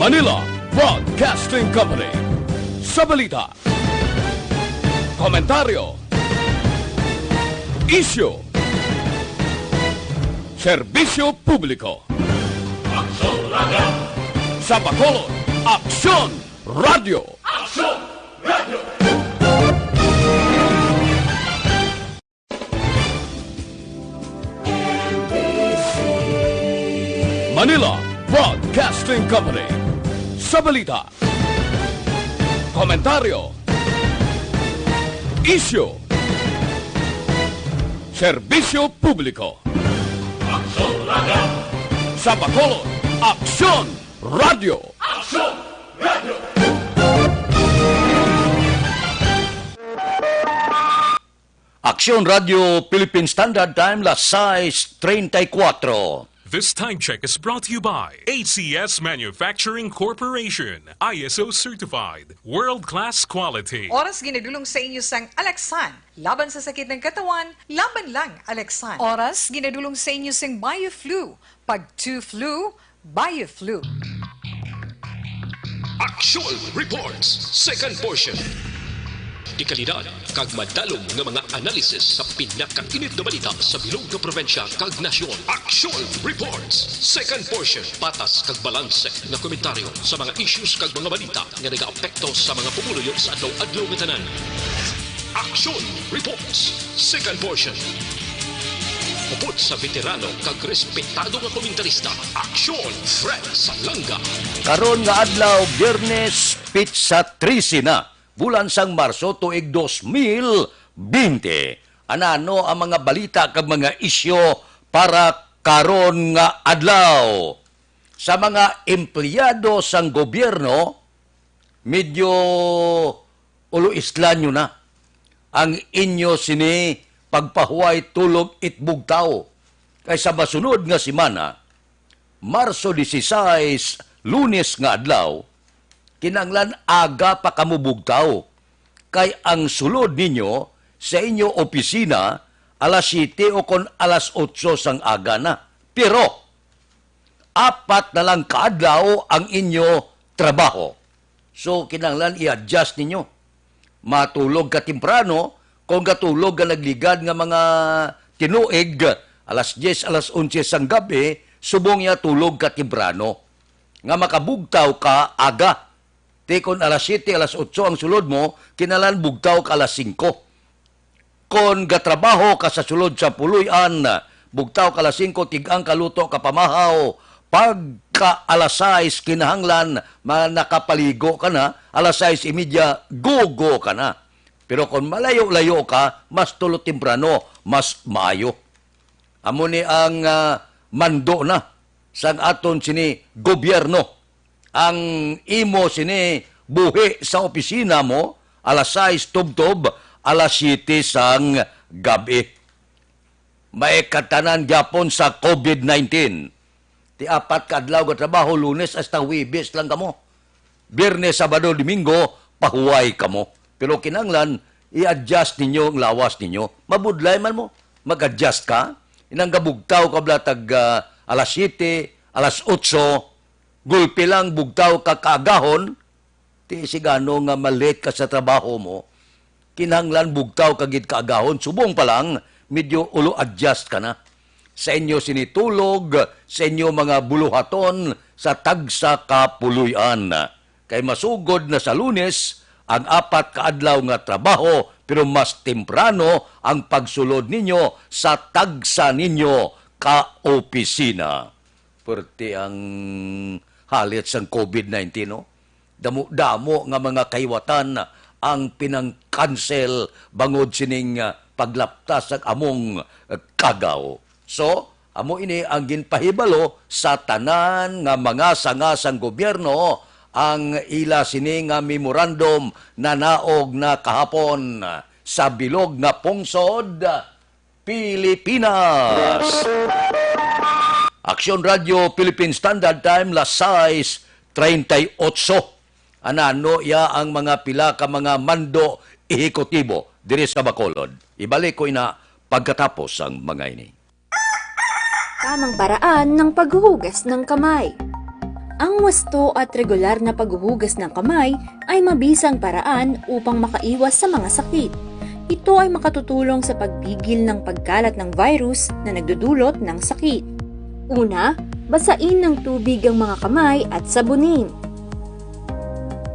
Manila Broadcasting Company. Sa balita, komentaryo, isyu, serbisyo publiko. Aksyon Radio! Sa Bacolod, Aksyon Radio! Aksyon Radio! Manila Broadcasting Company. Sa balita, komentaryo, isyu, serbisyo publiko. Aksyon Radio! Sa Bacolod, Aksyon Radio! Aksyon Radio! Aksyon Radio Philippine Standard Time, las 6:34. This time check is brought to you by ACS Manufacturing Corporation, ISO certified, world-class quality. Oras ginadulong sa inyo sang Alexan. Laban sa sakit ng katawan, laban lang Alexan. Oras ginadulong sa inyo sang BioFlu. Pag 2 flu, BioFlu. Action Reports, second portion. Di kalidad, kag madalom nga mga analisis sa pinakainit na balita sa bilog na probinsya kag nasyon. Action Reports, second portion. Patas kag balanse nga komentaryo sa mga issues kag mga balita nga nagaapekto sa mga pumuluyo sa adlaw-adlaw nga tanan. Action Reports, second portion. Upod sa veterano kag respetado nga komentarista. Action Fred Salanga. Karon nga adlaw, Biyernes, Pizza 13 na. Bulan sang Marso tuig 2020. Ano ang mga balita kag mga isyo para karon nga adlaw? Sa mga empleyado sang gobyerno, medyo ulo-islanyo na ang inyo sini pagpahuway tulog itbugtaw. Kaysa masunod nga semana, Marso 16, Lunes nga adlaw, kinanglan aga pa kamubugtaw. Kay ang sulod ninyo sa inyo opisina, alas 7 o kon alas 8 sang aga na. Pero, 4 na lang kaadlaw ang inyo trabaho. So, kinanglan i-adjust ninyo. Matulog ka temprano, kung katulog ka nagligad nga mga tinuig, alas 10, alas 11 sang gabi, subong ya tulog ka temprano. Nga makabugtaw ka aga. Kon alas 7, alas 8 ang sulod mo, kinalan bugtaw ka alas 5. Kon gatrabaho ka sa sulod sa puluyan, bugtaw ka alas 5, tigang kaluto ka pamahaw. Pagka alas 6, kinahanglan, nakapaligo ka na, alas 6:30, gogo ka na. Pero kung malayo-layo ka, mas tulo temprano, mas maayo. Amo ni ang mando na sang aton sini gobyerno. Ang imo sini buhi sa opisina mo, alas 6 tubtob, alas 7 sang gabi. May katanan gyapon sa COVID-19. Ti 4 kadlaw ka trabaho, Lunes hasta Huwebes lang kamo. Biyernes, Sabado, Domingo, pahuway kamo. Pero kinanglan, i-adjust ninyo ang lawas ninyo. Mabudlay man mo, mag-adjust ka. Inang gabugtaw ka blatag alas 7, alas 8, gulpi lang bugtaw ka kaagahon, ti sigano nga malit ka sa trabaho mo, kinahanglan bugtaw kagid kaagahon, subong pa lang, medyo ulo-adjust ka na. Sa inyo sinitulog, sa inyo mga buluhaton, sa tagsa kapuluyan. Kay masugod na sa Lunes, ang 4 kaadlaw nga trabaho, pero mas temprano ang pagsulod ninyo sa tagsa ninyo ka-opisina. Pwerte ang halit sang COVID-19, no? Damo-damo nga mga kaiwatan ang pinang-cancel bangod sining paglaptas sa among kagaw. So, amo ini ang ginpahibalo sa tanan nga mga sanga sang gobyerno ang ila sini nga memorandum na naog na kahapon sa bilog na pungsod, Pilipinas. Aksyon Radio Philippine Standard Time, las 6:38. Ano ya ang mga pila ka mga mando ehekutibo diri sa Bacolod. Ibalik ko ina pagkatapos ang mga ini. Tamang paraan ng paghuhugas ng kamay. Ang wasto at regular na paghuhugas ng kamay ay mabisang paraan upang makaiwas sa mga sakit. Ito ay makatutulong sa pagpigil ng pagkalat ng virus na nagdudulot ng sakit. Una, basain ng tubig ang mga kamay at sabunin.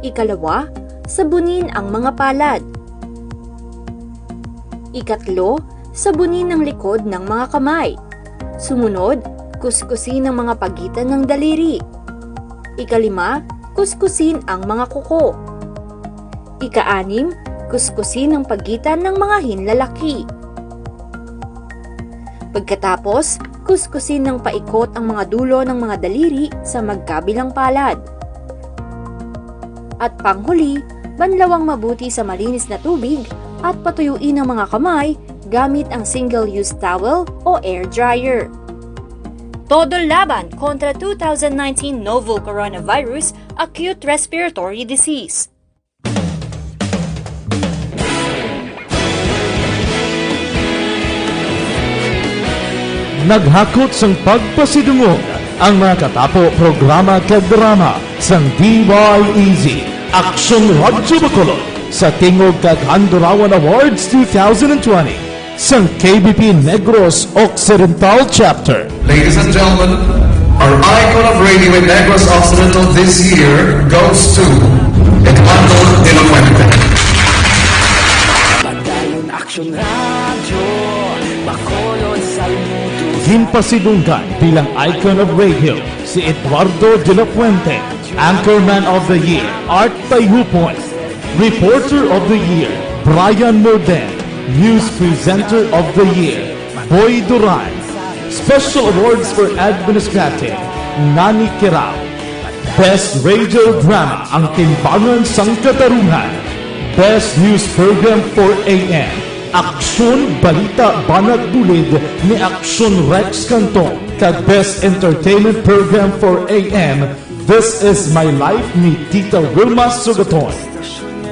Ikalawa, sabunin ang mga palad. Ikatlo, sabunin ang likod ng mga kamay. Sumunod, kuskusin ang mga pagitan ng daliri. Ikalima, kuskusin ang mga kuko. Ika-anim, kuskusin ang pagitan ng mga hinlalaki. Pagkatapos, kuskusin ng paikot ang mga dulo ng mga daliri sa magkabilang palad. At panghuli, banlawang mabuti sa malinis na tubig at patuyuin ang mga kamay gamit ang single-use towel o air dryer. Todo laban kontra 2019 novel coronavirus acute respiratory disease. Naghakot sang pagpasidungog ang mga katapo programa kag drama sang DYEZ Aksyon Radyo Bacolod sa Tingog kag Handurawan Awards 2020 sang KBP Negros Occidental Chapter. Ladies and gentlemen, our icon of radio in Negros Occidental this year goes to Eduardo de la Fuente. Ginpasidunggan bilang icon of radio si Eduardo de la Fuente, Anchorman of the Year, Art Tayhupoy, Reporter of the Year, Brian Morden, News Presenter of the Year, Boy Duran, Special Awards for Administrative, Nani Kirao, Best Radio Drama, Ang Timbangan sang Katarungan, Best News Program for AM, Aksyon Balita Banat Bulid ni Aksyon Rex Cantong, kag Best Entertainment Program for AM, This Is My Life ni Tita Wilma Sugaton.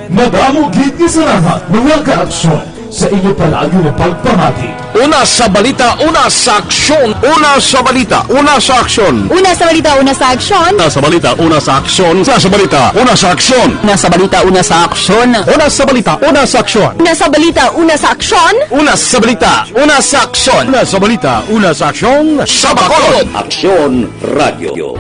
Madamo gid ni salamat mga ka-aksyon sa inyo palagi na pagpamati. Una sa balita, una sa aksyon. Una sa balita, una sa aksyon. Una sa balita, una sa aksyon. Una sa balita, una sa aksyon. Una sa balita, una sa aksyon. Una sa balita, una sa aksyon. Una sa balita, una sa aksyon. Una sa balita, una sa aksyon. Una sa balita, una sa aksyon. Una sa balita, una sa aksyon. Sa Bacolod. Aksyon Radio.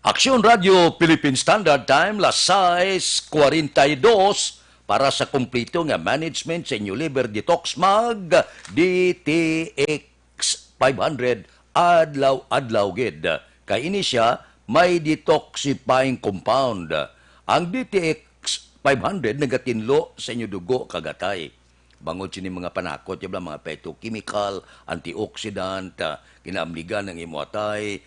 Aksyon Radio Philippine Standard Time, las 6:42 para sa kumplito nga management sa inyo liver detox mag DTX 500 adlaw gid. Kay ini siya may detoxifying compound. Ang DTX 500 nagatinlo sa inyo dugo kagatay. Bangod sini mga panakot yung mga petrochemical, antioxidant, kinaamligan ng imuatay,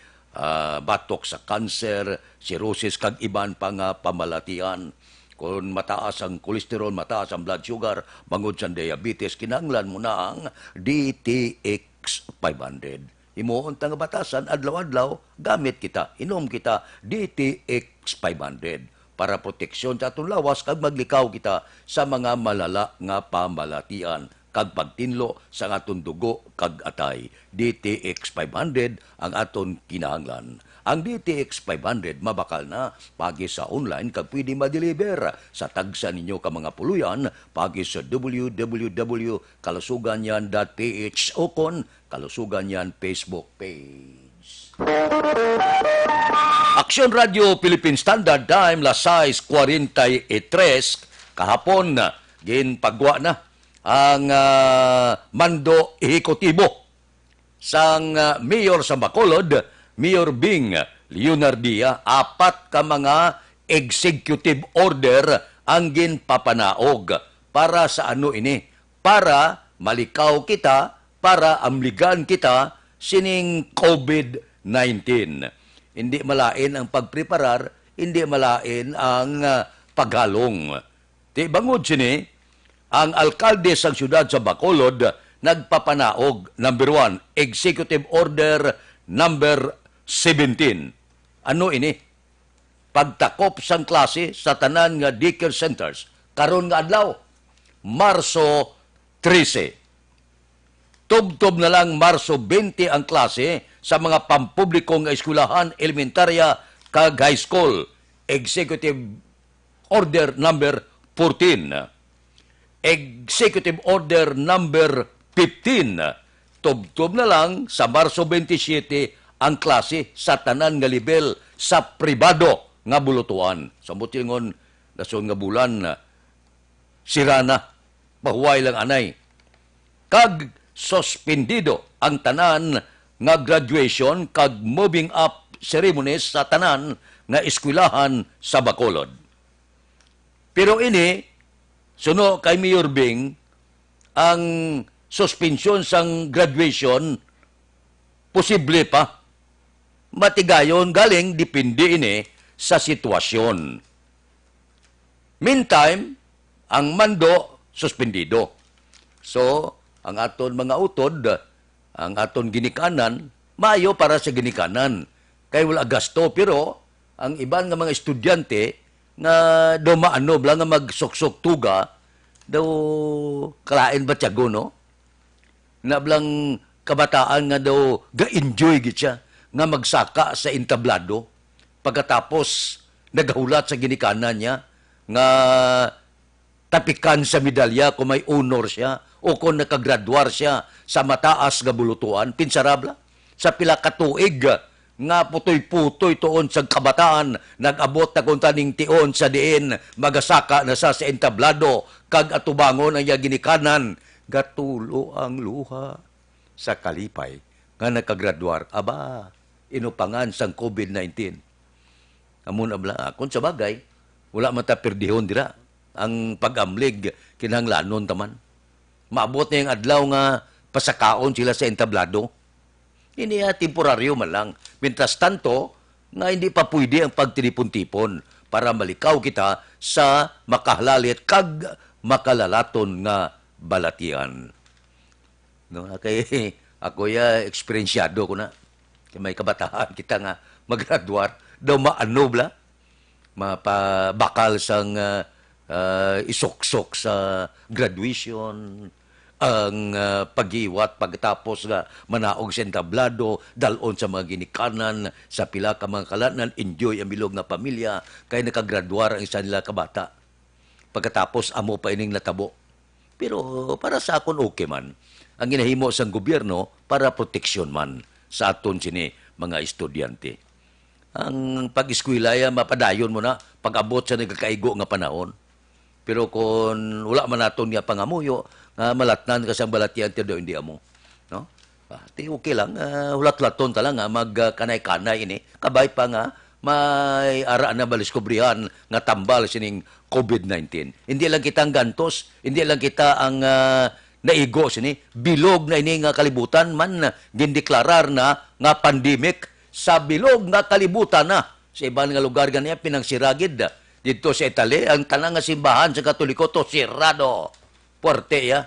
batok sa cancer, cirrhosis, kag iban pa nga pamalatian. Kung mataas ang kolesterol, mataas ang blood sugar, bangod sa diabetes, kinanglan mo na ang DTX 500. Imuon nga batasan, adlaw-adlaw, gamit kita, inom kita, DTX 500 para proteksyon sa atong lawas kag maglikaw kita sa mga malala nga pamalatian kag pagtinlo sa atong dugo kag atay. DTX 500 ang aton kinahanglan. Ang DTX 500 mabakal na pagi sa online kag pwede ma-deliver sa tagsa ninyo ka mga puluyan pagi sa www.kalusuganyan.ph o kon Kalusuganyan Facebook page. Aksyon Radio Philippine Standard Time, las 6:43, kahapon na, ginpagwa na ang mando ehekutibo sang mayor sa Bacolod, Mayor Bing Leonardia. 4 ka mga executive order ang ginpapanaog. Para sa ano ini? Para malikaw kita, para amligan kita sining COVID-19. Hindi malain ang pagpreparar, hindi malain ang paghalong. Di bangod sini, ang alkalde sa siyudad sa Bacolod nagpapanaog. Number 1, Executive Order number 17. Ano ini? Pagtakop sang klase sa tanan nga daycare centers. Karon nga adlaw, Marso 13. Tubtob na lang Marso 20 ang klase sa mga pampublikong eskwelahan, elementarya, kag high school. Executive Order number 14. Executive Order number 15. Tubtob na lang sa Marso 27 ang klase sa tanan nga level sa pribado nga bulutuan. Sa butingon, dason nga bulan, sirana, pahuway lang anay. Kag suspendido ang tanan nga graduation kag moving up ceremonies sa tanan nga eskwelahan sa Bacolod. Pero ini, suno kay Mayor Bing, ang suspensyon sang graduation, posible pa. Matigayon, galing, dipindi ini sa sitwasyon. Meantime, ang mando, suspendido. So, ang aton mga utod, ang aton ginikanan, maayo para sa ginikanan. Kay wala gasto, pero ang iban nga mga estudyante nga daw maano bla nga magsuksok tuga, daw kalain ba tiyago, no? Na blang kabataan nga daw ga-enjoy gid siya nga magsaka sa entablado. Pagkatapos nagahulat sa ginikanan niya nga tapikan sa medalya kung may honor siya o kung nakagraduar siya sa mataas nga bulutuan, pinsarabla. Sa pila ka tuig nga putoy-putoy tuon sa kabataan, nag-abot na kung taning tion sa diin, magasaka na sa entablado, kag atubangon ang ginikanan, gatulo ang luha sa kalipay nga nakagraduar. Aba, inupangan sang COVID-19. Amun abla, kung sa bagay, wala mataperdihon dira. Ang pag-amlig, kinahanglanon taman. Maabot na yung adlaw nga pasakaon sila sa entablado. Hindi temporaryo man lang. Mientras tanto, nga hindi pa pwede ang pagtinipon-tipon para malikaw kita sa makahlalit kag makalalaton nga balatian. No, kay ako eksperensyado ko na. Kay may kabataan kita nga maggraduar, daw maanobla, mapabakal sang isuksok sa graduation, ang pag-iwat pagkatapos nga manaog sa entablado, dalon sa mga ginikanan, sa pila ka mga kalanan, enjoy ang bilog na pamilya, kay nakagraduar ang isa nila kabata. Pagkatapos, amo pa ining natabo. Pero para sa akon okay man, ang ginahimo sang gobyerno para proteksyon man sa aton sini mga estudyante. Ang pag-eskwelaya, mapadayon mo na pag-abot sa nagkakaigo nga panahon. Pero kung wala man naton nga pangamuyo, nga malatnan ka sa balatian tiyo hindi amo. No? Ti okay lang, hulat-laton ta lang nga magkanay-kanay ini. Kabay pa nga may ara na baliskubrihan nga tambal sining COVID-19. Hindi lang kita ang gantos, hindi lang kita ang naigo sini, bilog na ini nga kalibutan man gindeklarar na nga pandemic sa bilog nga kalibutan na sa ibang nga lugar ganyan pinangsiragid dito sa Italy ang tanang nga simbahan sa Katoliko to sirado puerte ya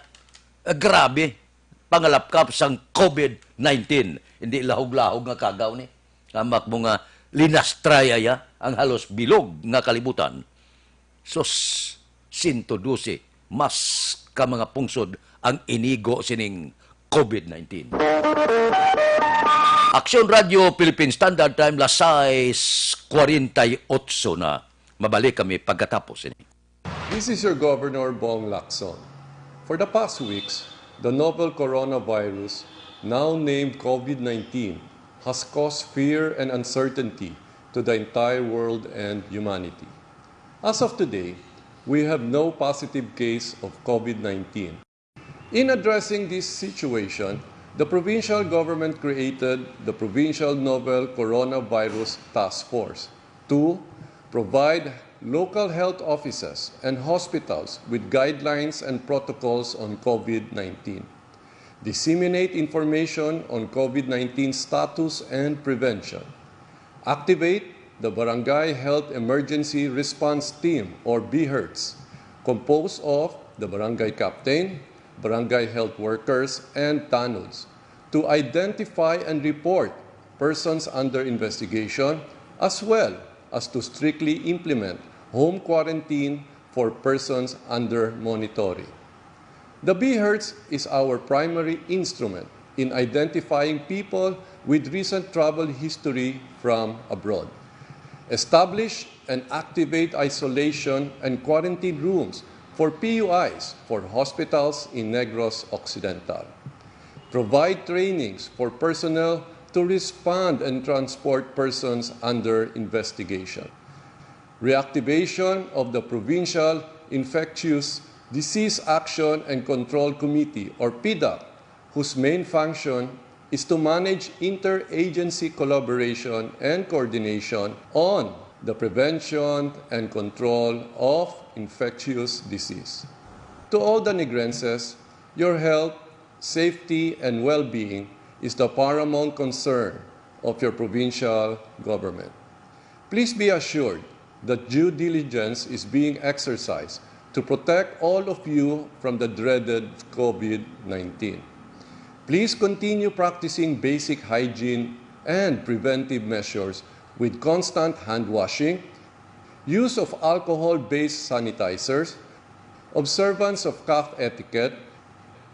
grabe pangalapkap sang COVID-19 hindi lahog-lahog nga kagaw ni amak mo nga linastraya ya ang halos bilog nga kalibutan sos 112 mas ka mga pungsod ang inigo sining COVID-19. Aksyon Radio Philippine Standard Time, las 6:48 na. Mabalik kami pagkatapos ini. This is your Governor Bong Lacson. For the past weeks, the novel coronavirus, now named COVID-19, has caused fear and uncertainty to the entire world and humanity. As of today, we have no positive case of COVID-19. In addressing this situation, the provincial government created the Provincial Novel Coronavirus Task Force to provide local health offices and hospitals with guidelines and protocols on COVID-19, disseminate information on COVID-19 status and prevention, activate the Barangay Health Emergency Response Team or BHERTS, composed of the barangay captain, barangay health workers, and TANUDs, to identify and report persons under investigation, as well as to strictly implement home quarantine for persons under monitoring. The BHERTS is our primary instrument in identifying people with recent travel history from abroad. Establish and activate isolation and quarantine rooms for PUIs for hospitals in Negros Occidental. Provide trainings for personnel to respond and transport persons under investigation. Reactivation of the Provincial Infectious Disease Action and Control Committee, or PIDAC, whose main function is to manage interagency collaboration and coordination on the prevention and control of infectious disease. To all the Negrenses, your health, safety, and well-being is the paramount concern of your provincial government. Please be assured that due diligence is being exercised to protect all of you from the dreaded COVID-19. Please continue practicing basic hygiene and preventive measures with constant hand washing, use of alcohol-based sanitizers, observance of cough etiquette,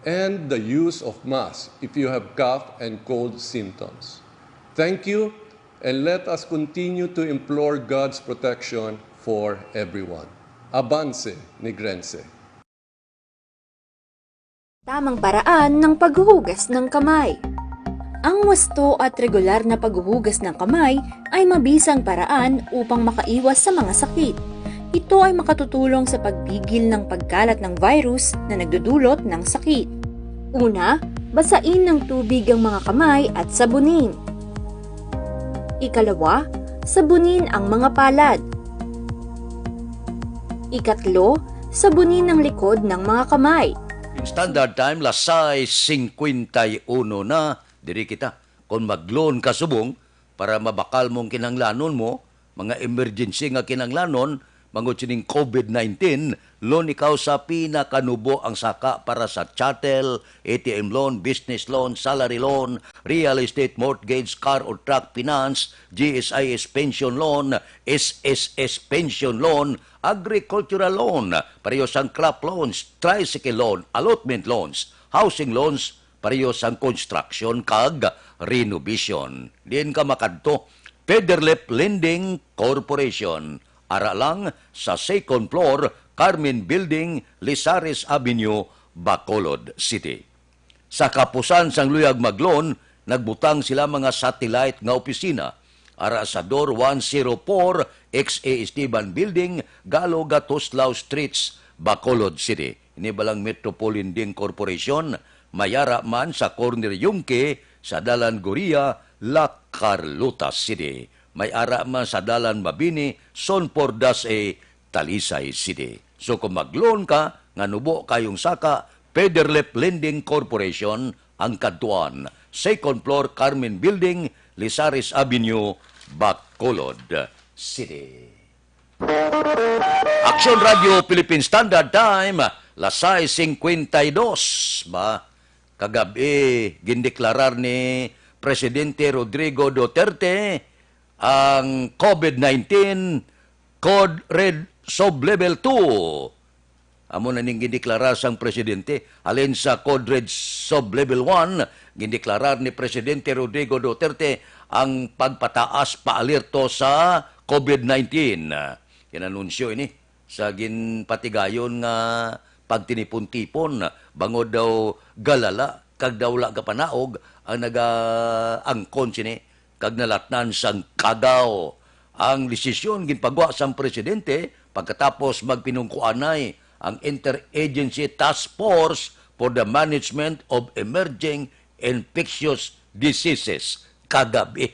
and the use of masks if you have cough and cold symptoms. Thank you, and let us continue to implore God's protection for everyone. Avance, Negrense. Tamang paraan ng paghuhugas ng kamay. Ang wasto at regular na paghuhugas ng kamay ay mabisang paraan upang makaiwas sa mga sakit. Ito ay makatutulong sa pagpigil ng pagkalat ng virus na nagdudulot ng sakit. Una, basain ng tubig ang mga kamay at sabunin. Ikalawa, sabunin ang mga palad. Ikatlo, sabunin ang likod ng mga kamay. Standard time, lasay 51 na. Diri kita, kung mag-loan ka subong, para mabakal mong kinanglanon mo, mga emergency nga kinanglanon, mangod sining COVID-19, loan ikaw sa pinakanubo ang saka para sa chattel, ATM loan, business loan, salary loan, real estate mortgage, car or truck finance, GSIS pension loan, SSS pension loan, agricultural loan, pareho sang crop loans, tricycle loan, allotment loans, housing loans, pareho sang construction kag renovation. Diin ka makadto, Pederlep Lending Corporation. Ara lang sa second floor, Carmen Building, Lizares Avenue, Bacolod City. Sa kapusan sang luyag magloan, nagbutang sila mga satellite nga opisina. Ara sa door 104, XA Esteban Building, Galo Gatuslao Streets, Bacolod City. Inibalang Metropolitan Corporation, mayara man sa corner Yungke, sa Dalan Goria, La Carlota City. May ara man sa Dalan Mabini, Son Pordas Talisay City. So kung mag-loan ka, nga nubo kayong saka, Pederlep Lending Corporation, ang kadtuan. Second floor, Carmen Building, Lizares Avenue, Bacolod City. Action Radio Philippine Standard Time, lasay 52. Ba? Kagabi, gindeklarar ni Presidente Rodrigo Duterte ang COVID-19 Code Red Sub-Level 2. Amo na ning gindeklarar sang Presidente. Alin sa Code Red Sub-Level 1, gindeklarar ni Presidente Rodrigo Duterte ang pagpataas paalerto sa COVID-19. Kinanunsyo ini sa ginpatigayon nga pagtinipon-tipon, bangod daw galala, kag daw la kapanaog ang nagaangkon sini kag nalatnan sang kagaw. Ang desisyon ginpagwa sang presidente pagkatapos magpinungkuanay ang Interagency Task Force for the Management of Emerging Infectious Diseases kagabi.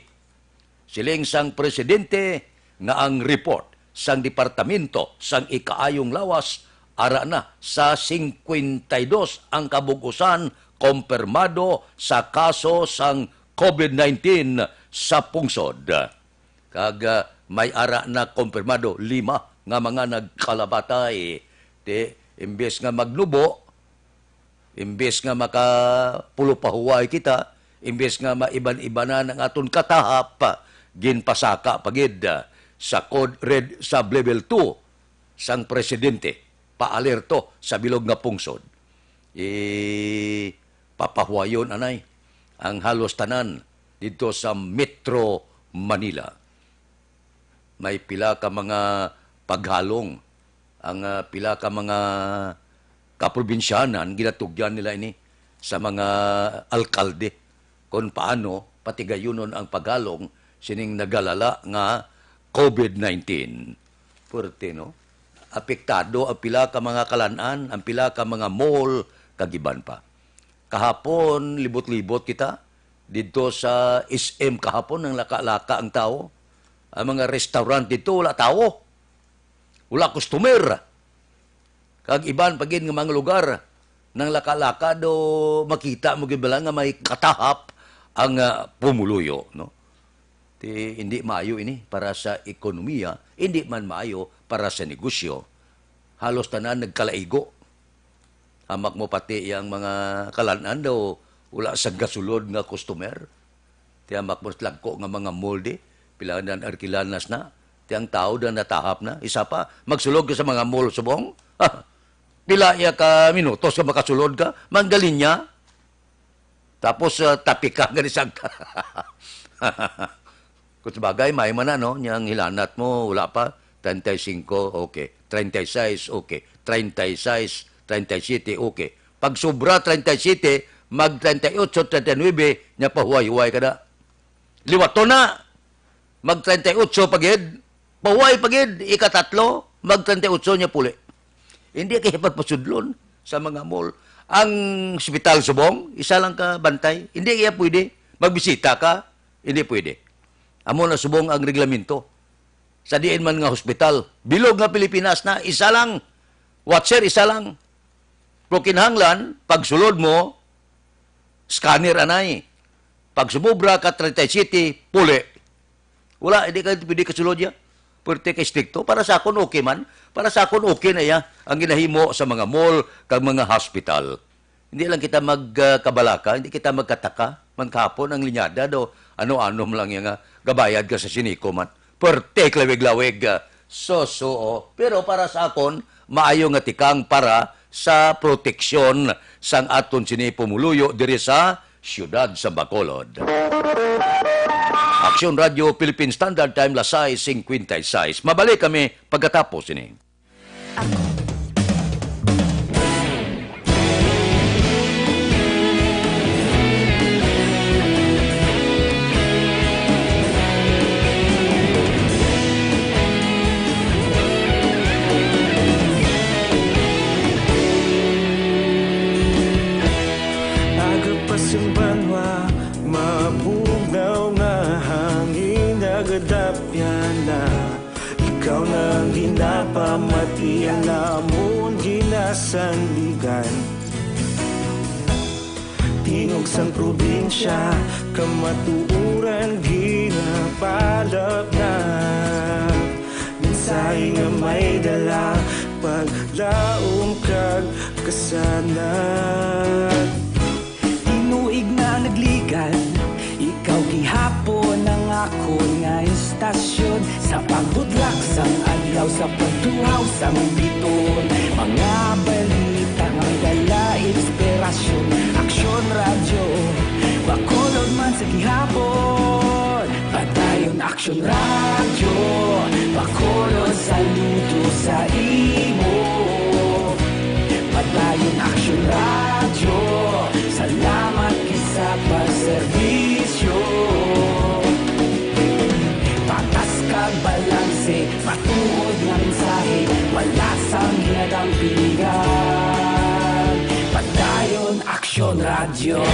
Siling sang presidente nga ang report sang departamento sang ikaayong lawas ara na sa 52 ang kabugusan kompirmado sa kaso sang COVID-19 sa pungsod. Kag may ara na kompirmado 5 nga mga nagkalabatay. Imbes nga magnubo, imbes nga makapulupahuway kita, imbes nga maiban-ibanan ang aton katahap, ginpasaka pagid sa code red sub-level 2 sang presidente paalerto sa bilog nga pungsod. Papahuayon anay ang halos tanan dito sa Metro Manila. May pila ka mga paghalong, ang pila ka mga kaprobinsyanan, ginatugyan nila ini sa mga alkalde kung paano patigayunon ang paghalong sining nagalala nga COVID-19. Purte, no? Apektado ang pila ka mga kalanan, ang pila ka mga mall, kagiban pa. Kahapon, libot-libot kita, dito sa SM kahapon, nang laka-laka ang tao. Ang mga restaurant dito, wala tao. Wala customer. Kag iban pagin ng mga lugar, nang laka-laka do makita mo gibala nga may katahap ang pumuluyo. No? Hindi maayo ini para sa ekonomiya, hindi man maayo para sa negosyo. Halos tanan nagkalaigo. Hamak mo pati yung mga kalanan daw, wala sa gasulod nga customer. Tiyamak mo slagko nga mga molde, pilangan arkilanas na, tiyang tao na natahap na. Isa pa, magsulod ka sa mga mall subong. Pila ya ka minutos ka makasulod ka, manggalin niya. Tapos tapik ka, ganisag ka. Kung sabagay, may man no, niyang hilanat mo, wala pa, 35, okay. 36, okay. 36, 37, okay. Pag sobra 37, mag 38, 39, niya pahuway-huway ka na. Liwato na. Mag 38 pagid, pahuway pagid, ikatatlo, mag 38 niya puli. Hindi kayo pasudlon sa mga mall. Ang hospital subong, isa lang ka bantay. Hindi kaya pwede. Magbisita ka, hindi pwede. Amo na subong ang reglamento. Sa diin man nga hospital, bilog nga Pilipinas na, isa lang. Watcher, isa lang. Pero kinahanglan, pag sulod mo, scanner anay. Pag sumubra ka 37, puli. Wala, hindi ka pwede kasulod ya. Pwede ka stricto. Para sa akon okay man. Para sa akon okay na ya. Ang ginahimo sa mga mall, kag mga hospital. Hindi lang kita magkabalaka, hindi kita magkataka. Man kahapon ang linyada do, ano-ano lang yung gabayad ka sa siniko man. Pwede klawig-lawig. So. Pero para sa akon, maayo nga tikang para sa proteksyon sang aton sinipumuluyo diri sa siyudad sa Bacolod. Aksyon Radio Philippine Standard Time Lasay 56. Mabalik kami pagkatapos ini. Agapasumbanwa, mabugnaw nga hangin nagadapyan na. Ikaw nang ginapamatian namon ginasandigan. Tingog sang probinsya, kamatuuran ginapalap na. Minsay nga may dala, paglaom kag kasanat. Tinuig na nagligan, ikaw gihapon ang ako nga istasyon. Sa pagbudlak sang adlaw, sa pagtuhaw sang biton. Mga balita nga dala inspirasyon. Aksyon radyo, Bacolod man sa gihapon. Padayon aksyon radyo, Bacolod saludo sa imo. Padayon aksyon radyo, salamat kisa pagserbisyo. radyo.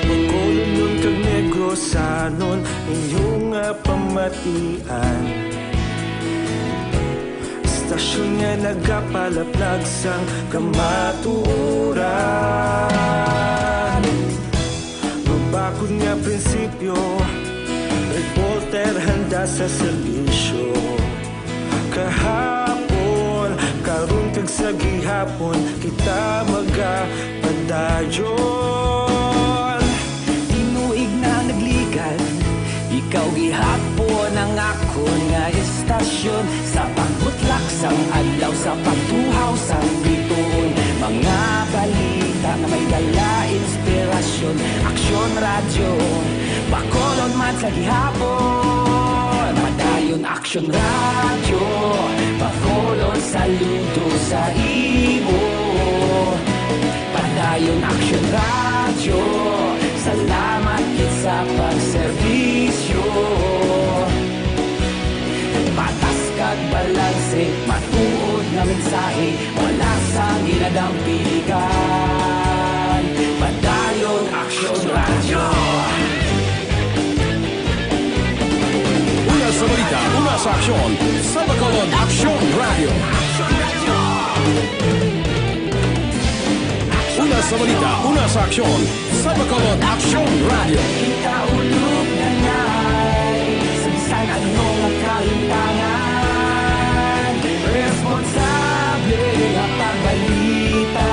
Magkulunod kag negrosanon inyong pamatian. Stasyon nga nagapalaplag sang kamaturan. Mabakod nga prinsipyo, reporter handa sa serbisyo. Kahapon, karun kag sa gihapon, kita magapadayon. Tinuig na nagligan, ikaw gihapon ang ako nga istasyon. Sa pagbutlak sang adlaw, sa pagtuhaw sang bituon. Mga balita na may dala inspirasyon. Aksyon radyo, bakolon man sa gihapon. Padayon aksyon radyo, bakolon saludo sa imo. Padayon aksyon radyo, salamat kit sa pagserbisyo. Patas kag balanse, matuod na mensahe, wala sang ginadampigan. Padayon aksyon radyo. Una sa balita, una sa aksyon, sa Bacolod Aksyon Radio. Una sa balita, una sa aksyon, sa Bacolod Aksyon Radio. Kita ulog na ngay, sa bisan anong kalintangan. Responsable nga pagbalita,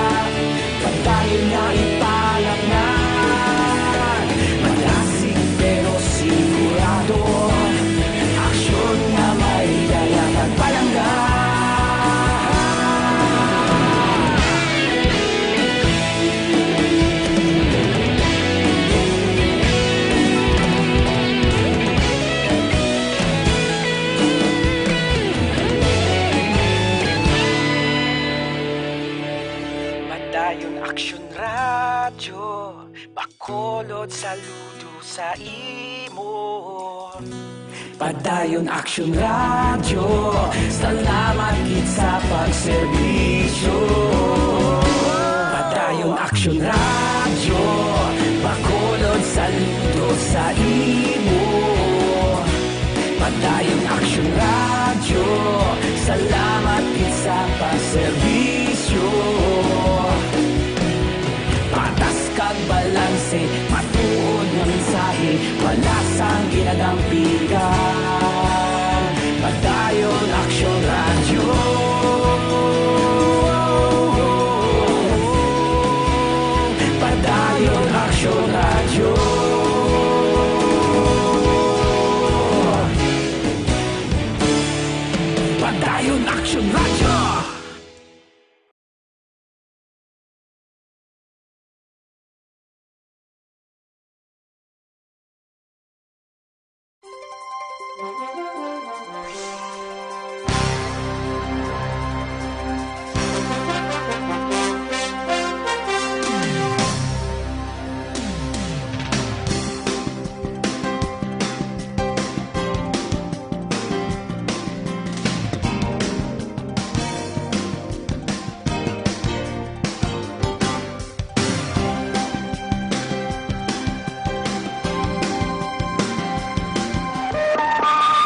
pagdayon nga ipalaknan. Malasig pero sigurado, aksyon nga may dala pagpalanggan. Padayon aksyon radyo, bakolod saludo sa imo. Padayon aksyon radyo, salamat kit sa pagserbisyo. Padayon aksyon radyo, bakolod saludo sa imo. Padayon aksyon radyo, salamat kit sa pagserbisyo. Patas kag balanse, matuod nga mensahe, wala sang ginadampigan. Padayon aksyon radyo. Padayon aksyon radyo. Padayon aksyon radyo.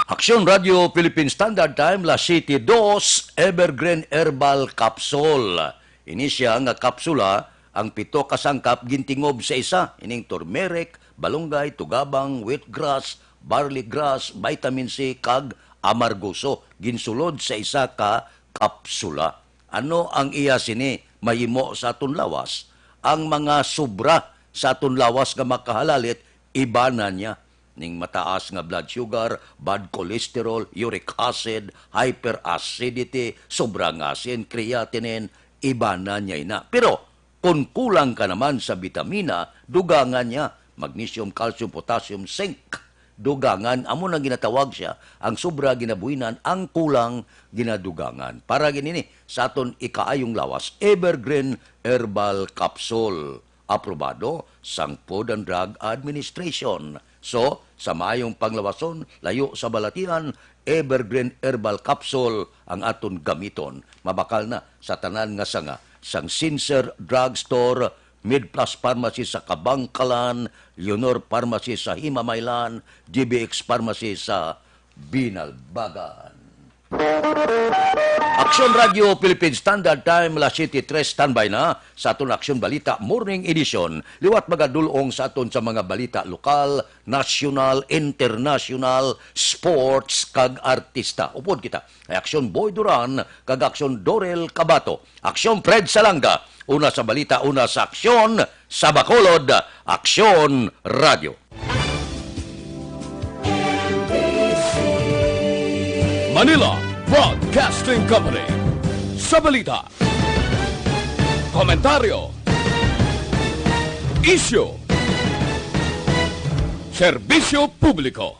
Aksyon Radio Philippine Standard Time, La City 2, Evergreen Herbal Capsule. Ini siya nga kapsula, ang 7 kasangkap gintingob sa isa. Ining turmeric, balunggay, tugabang, wheatgrass, barley grass, vitamin C, kag amargoso. Ginsulod sa isa ka kapsula. Ano ang iya sini? Mahimo sa aton lawas. Ang mga sobra sa aton lawas nga makahalalit, iba na niya. Ning mataas nga blood sugar, bad cholesterol, uric acid, hyperacidity, sobrang asin, creatinine, iba na niya ina. Pero kung kulang ka naman sa vitamina, dugangan niya, magnesium, calcium, potassium, zinc, dugangan, amo na ginatawag siya, ang sobra ginabuhinan, ang kulang ginadugangan. Para ginini, sa aton ikaayong lawas, Evergreen Herbal Capsule, aprobado sang Food and Drug Administration. So, sa maayong panglawason, layo sa balatian, Evergreen Herbal Capsule ang aton gamiton. Mabakal na sa tanan nga sanga. Sang Sincer Drugstore, Midplus Pharmacy sa Kabangkalan, Leonor Pharmacy sa Himamaylan, GBX Pharmacy sa Binalbagan. Aksyon Radio Philippine Standard Time, La City 3, standby na sa aton Aksyon Balita Morning Edition. Liwat magadulong sa aton sa mga balita lokal, national, international, sports, kag artista. Upod kita, ay Aksyon Boy Duran, kag Aksyon Dorel Cabato. Aksyon Fred Salanga, una sa balita, una sa aksyon, sa Bacolod, Aksyon Radio. Manila Broadcasting Company. Sa balita, komentaryo, isyu, serbisyo publiko.